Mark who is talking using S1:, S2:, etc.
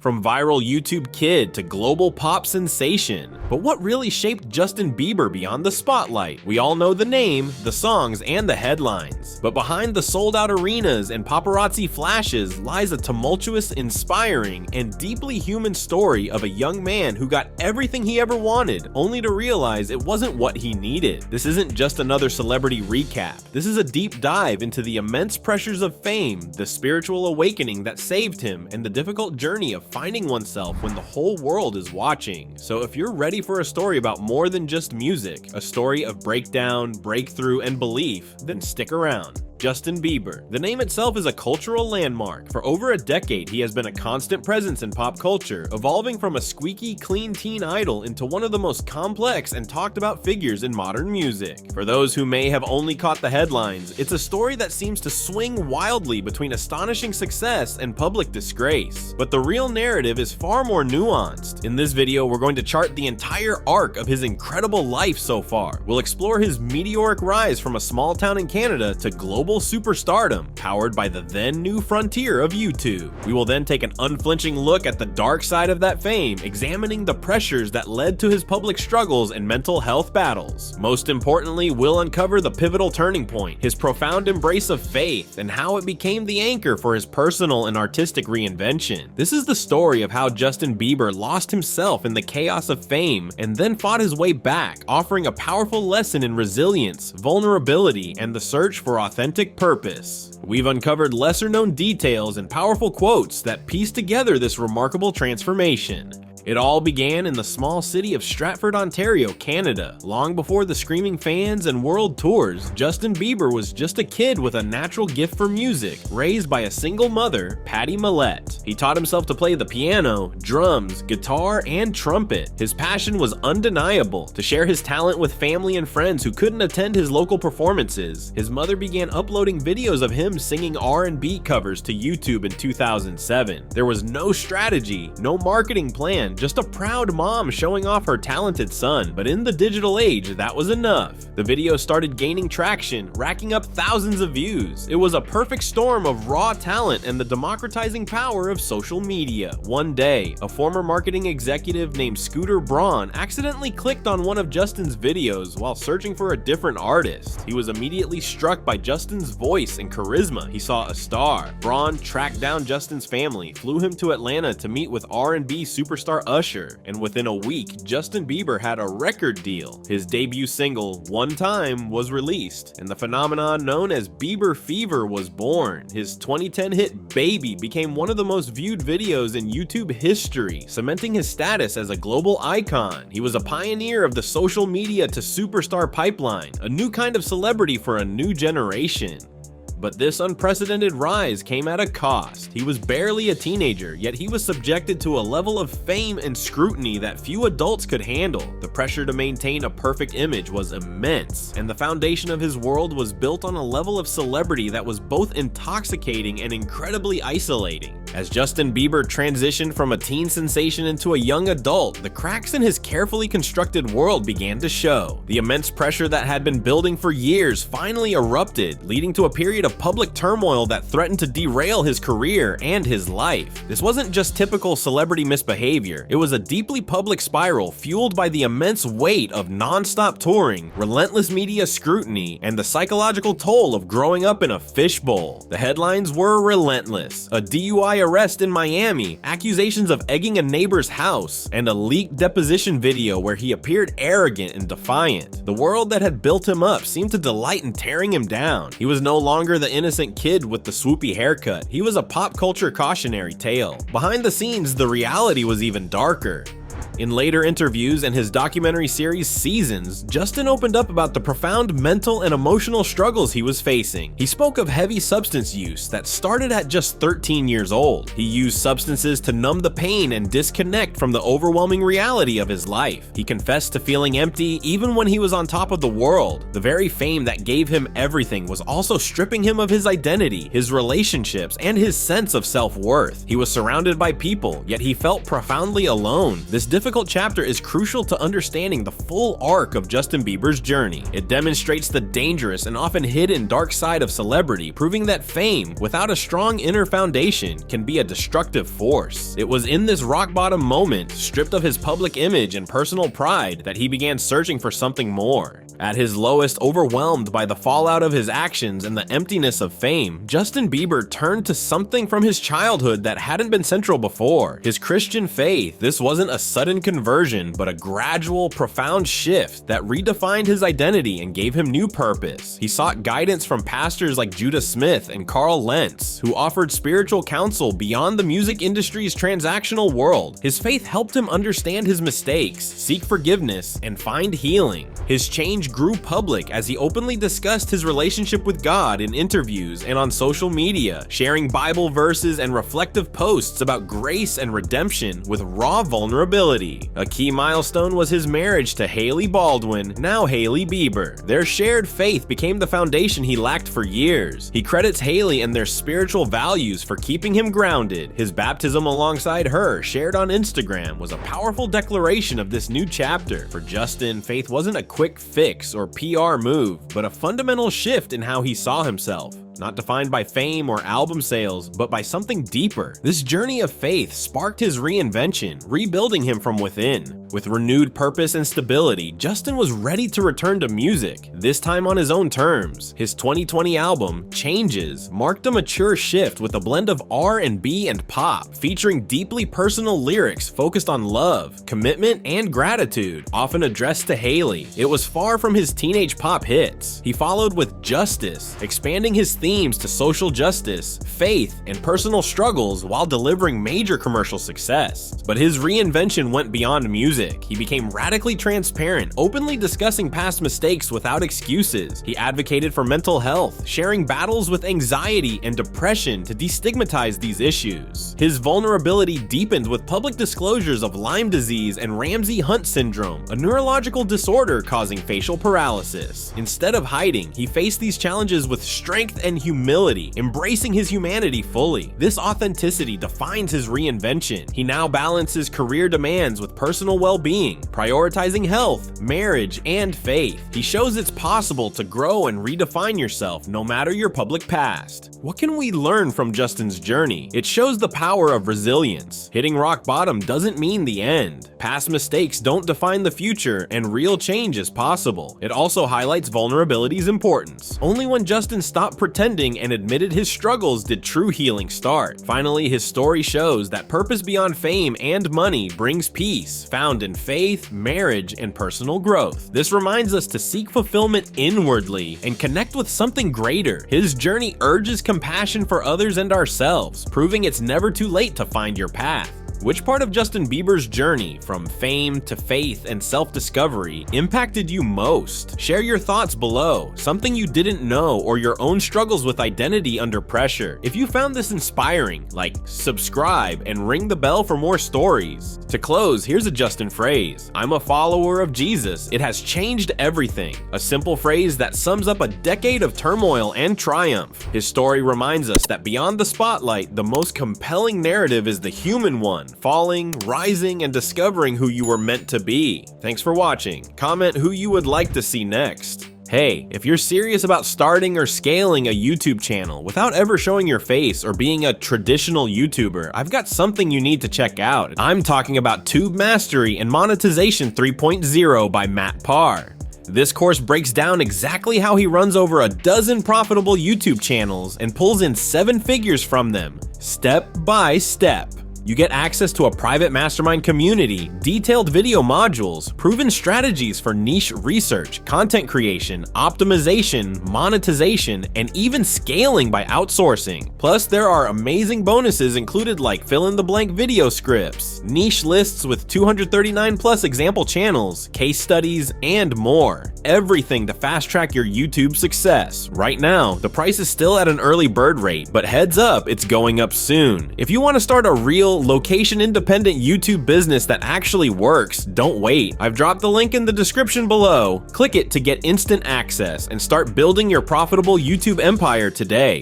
S1: From viral YouTube kid to global pop sensation. But what really shaped Justin Bieber beyond the spotlight? We all know the name, the songs, and the headlines. But behind the sold-out arenas and paparazzi flashes lies a tumultuous, inspiring, and deeply human story of a young man who got everything he ever wanted, only to realize it wasn't what he needed. This isn't just another celebrity recap. This is a deep dive into the immense pressures of fame, the spiritual awakening that saved him, and the difficult journey of finding oneself when the whole world is watching. So if you're ready for a story about more than just music, a story of breakdown, breakthrough, and belief, then stick around. Justin Bieber. The name itself is a cultural landmark. For over a decade, he has been a constant presence in pop culture, evolving from a squeaky clean teen idol into one of the most complex and talked about figures in modern music. For those who may have only caught the headlines, it's a story that seems to swing wildly between astonishing success and public disgrace. But the real narrative is far more nuanced. In this video, we're going to chart the entire arc of his incredible life so far. We'll explore his meteoric rise from a small town in Canada to global superstardom, powered by the then new frontier of YouTube. We will then take an unflinching look at the dark side of that fame, examining the pressures that led to his public struggles and mental health battles. Most importantly, we'll uncover the pivotal turning point, his profound embrace of faith, and how it became the anchor for his personal and artistic reinvention. This is the story of how Justin Bieber lost himself in the chaos of fame and then fought his way back, offering a powerful lesson in resilience, vulnerability, and the search for authentic purpose. We've uncovered lesser-known details and powerful quotes that piece together this remarkable transformation. It all began in the small city of Stratford, Ontario, Canada. Long before the screaming fans and world tours, Justin Bieber was just a kid with a natural gift for music, raised by a single mother, Patty Millette. He taught himself to play the piano, drums, guitar, and trumpet. His passion was undeniable, to share his talent with family and friends who couldn't attend his local performances. His mother began uploading videos of him singing R&B covers to YouTube in 2007. There was no strategy, no marketing plan, just a proud mom showing off her talented son. But in the digital age, that was enough. The video started gaining traction, racking up thousands of views. It was a perfect storm of raw talent and the democratizing power of social media. One day, a former marketing executive named Scooter Braun accidentally clicked on one of Justin's videos while searching for a different artist. He was immediately struck by Justin's voice and charisma. He saw a star. Braun tracked down Justin's family, flew him to Atlanta to meet with R&B superstar Usher, and within a week, Justin Bieber had a record deal. His debut single, One Time, was released, and the phenomenon known as Bieber Fever was born. His 2010 hit Baby became one of the most viewed videos in YouTube history, cementing his status as a global icon. He was a pioneer of the social media to superstar pipeline, a new kind of celebrity for a new generation. But this unprecedented rise came at a cost. He was barely a teenager, yet he was subjected to a level of fame and scrutiny that few adults could handle. The pressure to maintain a perfect image was immense, and the foundation of his world was built on a level of celebrity that was both intoxicating and incredibly isolating. As Justin Bieber transitioned from a teen sensation into a young adult, the cracks in his carefully constructed world began to show. The immense pressure that had been building for years finally erupted, leading to a period of public turmoil that threatened to derail his career and his life. This wasn't just typical celebrity misbehavior, it was a deeply public spiral fueled by the immense weight of non-stop touring, relentless media scrutiny, and the psychological toll of growing up in a fishbowl. The headlines were relentless: a DUI arrest in Miami, accusations of egging a neighbor's house, and a leaked deposition video where he appeared arrogant and defiant. The world that had built him up seemed to delight in tearing him down. He was no longer the innocent kid with the swoopy haircut. He was a pop culture cautionary tale. Behind the scenes, the reality was even darker. In later interviews and his documentary series Seasons, Justin opened up about the profound mental and emotional struggles he was facing. He spoke of heavy substance use that started at just 13 years old. He used substances to numb the pain and disconnect from the overwhelming reality of his life. He confessed to feeling empty even when he was on top of the world. The very fame that gave him everything was also stripping him of his identity, his relationships, and his sense of self-worth. He was surrounded by people, yet he felt profoundly alone. This difficult difficult chapter is crucial to understanding the full arc of Justin Bieber's journey. It demonstrates the dangerous and often hidden dark side of celebrity, proving that fame, without a strong inner foundation, can be a destructive force. It was in this rock-bottom moment, stripped of his public image and personal pride, that he began searching for something more. At his lowest, overwhelmed by the fallout of his actions and the emptiness of fame, Justin Bieber turned to something from his childhood that hadn't been central before: his Christian faith. This wasn't a sudden conversion, but a gradual, profound shift that redefined his identity and gave him new purpose. He sought guidance from pastors like Judah Smith and Carl Lentz, who offered spiritual counsel beyond the music industry's transactional world. His faith helped him understand his mistakes, seek forgiveness, and find healing. His change grew public as he openly discussed his relationship with God in interviews and on social media, sharing Bible verses and reflective posts about grace and redemption with raw vulnerability. A key milestone was his marriage to Hailey Baldwin, now Hailey Bieber. Their shared faith became the foundation he lacked for years. He credits Hailey and their spiritual values for keeping him grounded. His baptism alongside her, shared on Instagram, was a powerful declaration of this new chapter. For Justin, faith wasn't a quick fix or PR move, but a fundamental shift in how he saw himself. Not defined by fame or album sales, but by something deeper. This journey of faith sparked his reinvention, rebuilding him from within. With renewed purpose and stability, Justin was ready to return to music, this time on his own terms. His 2020 album, Changes, marked a mature shift with a blend of R&B and pop, featuring deeply personal lyrics focused on love, commitment, and gratitude, often addressed to Hailey. It was far from his teenage pop hits. He followed with Justice, expanding his themes to social justice, faith, and personal struggles while delivering major commercial success. But his reinvention went beyond music. He became radically transparent, openly discussing past mistakes without excuses. He advocated for mental health, sharing battles with anxiety and depression to destigmatize these issues. His vulnerability deepened with public disclosures of Lyme disease and Ramsay-Hunt syndrome, a neurological disorder causing facial paralysis. Instead of hiding, he faced these challenges with strength and humility, embracing his humanity fully. This authenticity defines his reinvention. He now balances career demands with personal well-being, prioritizing health, marriage, and faith. He shows it's possible to grow and redefine yourself no matter your public past. What can we learn from Justin's journey? It shows the power of resilience. Hitting rock bottom doesn't mean the end. Past mistakes don't define the future, and real change is possible. It also highlights vulnerability's importance. Only when Justin stopped pretending and admitted his struggles did true healing start. Finally, his story shows that purpose beyond fame and money brings peace, found in faith, marriage, and personal growth. This reminds us to seek fulfillment inwardly and connect with something greater. His journey urges compassion for others and ourselves, proving it's never too late to find your path. Which part of Justin Bieber's journey, from fame to faith and self-discovery, impacted you most? Share your thoughts below, something you didn't know, or your own struggles with identity under pressure. If you found this inspiring, subscribe and ring the bell for more stories. To close, here's a Justin phrase: "I'm a follower of Jesus. It has changed everything." A simple phrase that sums up a decade of turmoil and triumph. His story reminds us that beyond the spotlight, the most compelling narrative is the human one, falling, rising, and discovering who you were meant to be. Thanks for watching. Comment who you would like to see next. Hey, if you're serious about starting or scaling a YouTube channel without ever showing your face or being a traditional YouTuber, I've got something you need to check out. I'm talking about Tube Mastery and Monetization 3.0 by Matt Parr. This course breaks down exactly how he runs over a dozen profitable YouTube channels and pulls in 7 figures from them, step by step. You get access to a private mastermind community, detailed video modules, proven strategies for niche research, content creation, optimization, monetization, and even scaling by outsourcing. Plus, there are amazing bonuses included like fill-in-the-blank video scripts, niche lists with 239 plus example channels, case studies, and more. Everything to fast-track your YouTube success. Right now, the price is still at an early bird rate, but heads up, it's going up soon. If you want to start a real location-independent YouTube business that actually works, don't wait. I've dropped the link in the description below. Click it to get instant access and start building your profitable YouTube empire today.